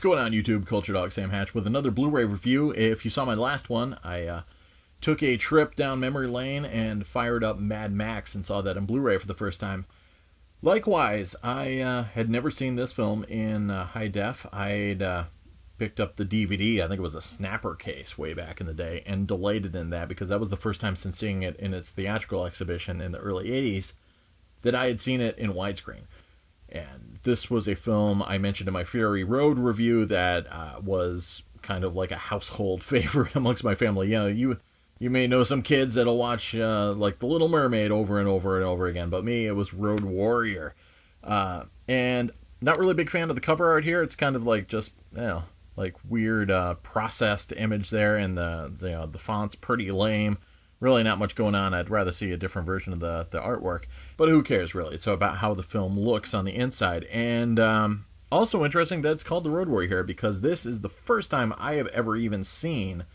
What's going on, YouTube? Culturedog Sam Hatch with another Blu-ray review. If you saw my last one, I took a trip down memory lane and fired up Mad Max and saw that in Blu-ray for the first time. Likewise, I had never seen this film in high def. I'd picked up the DVD, I think it was a snapper case way back in the day, and delighted in that because that was the first time since seeing it in its theatrical exhibition in the early 80s that I had seen it in widescreen. And this was a film I mentioned in my Fury Road review that was kind of like a household favorite amongst my family. You may know some kids that'll watch like The Little Mermaid over and over and over again, but me, it was Road Warrior. And not really a big fan of the cover art here. It's kind of like just, like weird processed image there, and the font's pretty lame. Really not much going on. I'd rather see a different version of the artwork. But who cares, really? It's about how the film looks on the inside. And also interesting that it's called The Road Warrior here, because this is the first time I have ever even seen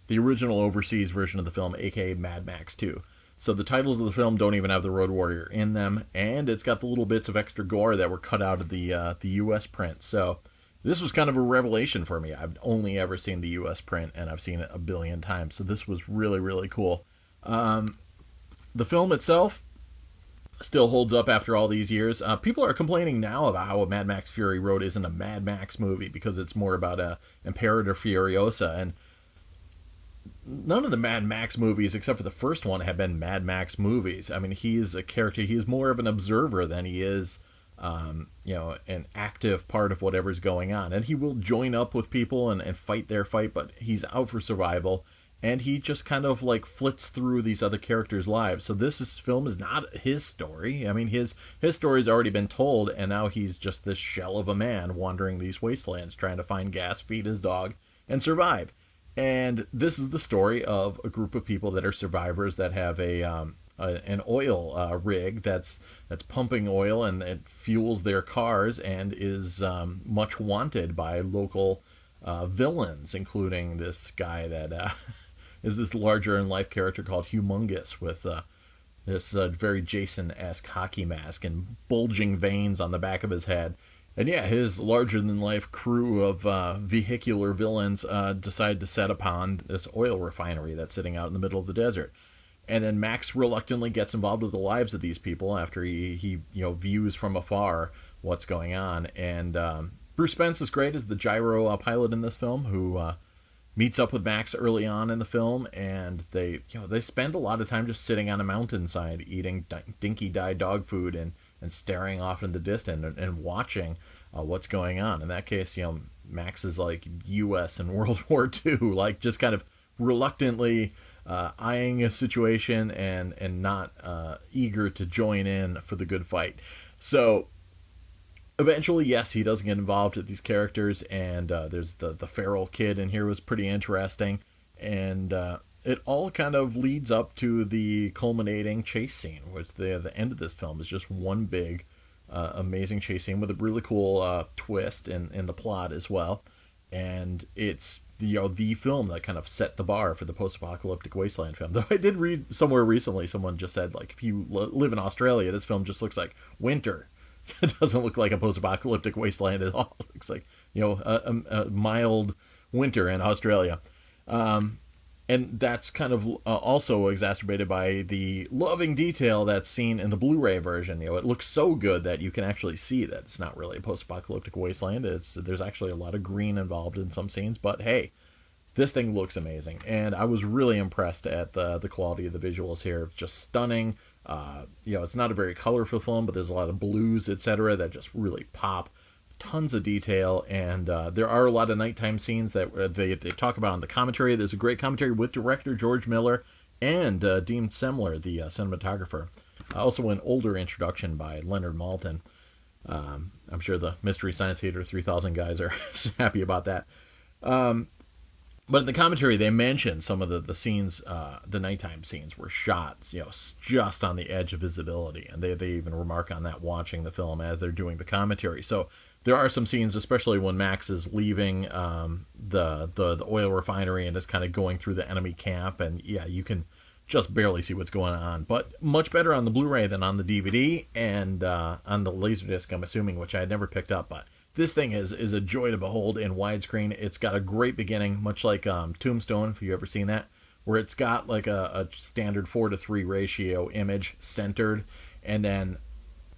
the original overseas version of the film, aka Mad Max 2. So the titles of the film don't even have The Road Warrior in them, and it's got the little bits of extra gore that were cut out of the U.S. print. So this was kind of a revelation for me. I've only ever seen the U.S. print, and I've seen it a billion times. So this was really, really cool. The film itself still holds up after all these years. People are complaining now about how Mad Max Fury Road isn't a Mad Max movie because it's more about a Imperator Furiosa, and none of the Mad Max movies except for the first one have been Mad Max movies. I mean, he's a character, he is more of an observer than he is an active part of whatever's going on, and he will join up with people and fight their fight, but he's out for survival. And he just kind of like flits through these other characters' lives. So film is not his story. I mean, his story's already been told, and now he's just this shell of a man wandering these wastelands, trying to find gas, feed his dog, and survive. And this is the story of a group of people that are survivors that have an oil rig that's pumping oil, and it fuels their cars, and is much wanted by local villains, including this guy that is this larger-in-life character called Humongous with this very Jason-esque hockey mask and bulging veins on the back of his head. And yeah, his larger-than-life crew of vehicular villains decide to set upon this oil refinery that's sitting out in the middle of the desert. And then Max reluctantly gets involved with the lives of these people after he views from afar what's going on. And Bruce Spence is great as the gyro pilot in this film, who meets up with Max early on in the film, and they spend a lot of time just sitting on a mountainside eating Dinky-Di dog food and staring off in the distance and watching what's going on. In that case, Max is like U.S. in World War II, like just kind of reluctantly eyeing a situation and not eager to join in for the good fight. So eventually, yes, he does get involved with these characters, and there's the feral kid in here was pretty interesting, and it all kind of leads up to the culminating chase scene, which the end of this film is just one big amazing chase scene with a really cool twist in the plot as well. And it's the film that kind of set the bar for the post-apocalyptic wasteland film. Though I did read somewhere recently, someone just said, like, if you live in Australia, this film just looks like winter. It doesn't look like a post-apocalyptic wasteland at all. It looks like, a mild winter in Australia. And that's kind of also exacerbated by the loving detail that's seen in the Blu-ray version. It looks so good that you can actually see that it's not really a post-apocalyptic wasteland. There's actually a lot of green involved in some scenes, but hey, this thing looks amazing. And I was really impressed at the quality of the visuals here. Just stunning. It's not a very colorful film, but there's a lot of blues, etc., that just really pop. Tons of detail, and there are a lot of nighttime scenes that they talk about on the commentary. There's a great commentary with director George Miller and Dean Semler, the cinematographer. Also an older introduction by Leonard Maltin. I'm sure the Mystery Science Theater 3000 guys are happy about that. But in the commentary, they mention some of the scenes, the nighttime scenes were shot, just on the edge of visibility, and they even remark on that watching the film as they're doing the commentary. So there are some scenes, especially when Max is leaving the oil refinery and is kind of going through the enemy camp, and yeah, you can just barely see what's going on. But much better on the Blu-ray than on the DVD and on the Laserdisc, I'm assuming, which I had never picked up, but This thing is a joy to behold in widescreen. It's got a great beginning, much like Tombstone, if you've ever seen that, where it's got like a standard 4:3 ratio image centered, and then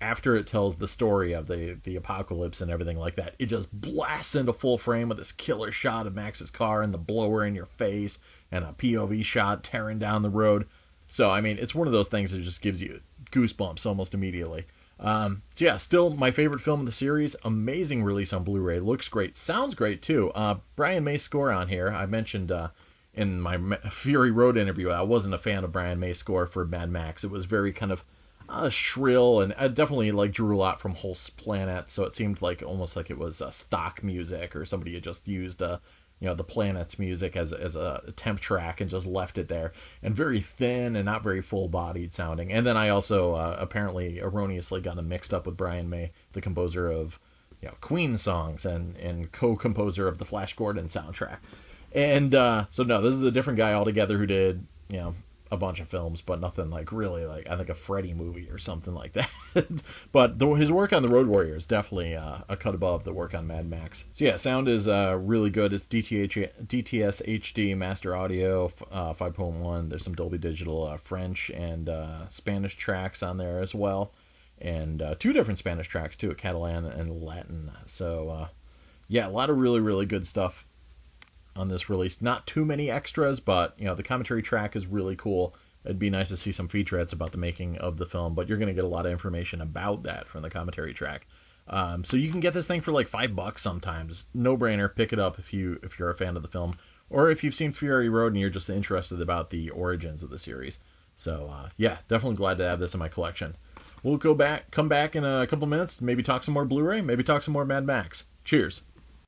after it tells the story of the apocalypse and everything like that, it just blasts into full frame with this killer shot of Max's car and the blower in your face and a POV shot tearing down the road. So, I mean, it's one of those things that just gives you goosebumps almost immediately. So yeah, still my favorite film of the series. Amazing release on Blu-ray. Looks great. Sounds great, too. Brian May's score on here. I mentioned in my Fury Road interview, I wasn't a fan of Brian May's score for Mad Max. It was very kind of shrill, and I definitely like drew a lot from Holst's Planet, so it seemed like almost like it was stock music, or somebody had just used the Planet's music as a temp track and just left it there, and very thin and not very full-bodied sounding. And then I also apparently erroneously got him mixed up with Brian May, the composer of Queen songs and co-composer of the Flash Gordon soundtrack. And so no, this is a different guy altogether who did a bunch of films, but nothing like really like, I think, a Freddy movie or something like that. But his work on The Road Warrior is definitely a cut above the work on Mad Max. So yeah, sound is really good. It's DTS HD master audio 5.1. There's some Dolby Digital French and Spanish tracks on there as well, and 2 different Spanish tracks too, Catalan and Latin. So yeah, a lot of really, really good stuff on this release. Not too many extras, but the commentary track is really cool. It'd be nice to see some featurettes about the making of the film, but you're going to get a lot of information about that from the commentary track. So you can get this thing for like $5 sometimes. No brainer. Pick it up if you're a fan of the film, or if you've seen Fury Road and you're just interested about the origins of the series. So yeah, definitely glad to have this in my collection. We'll come back in a couple minutes, maybe talk some more Blu-ray, maybe talk some more Mad Max. Cheers.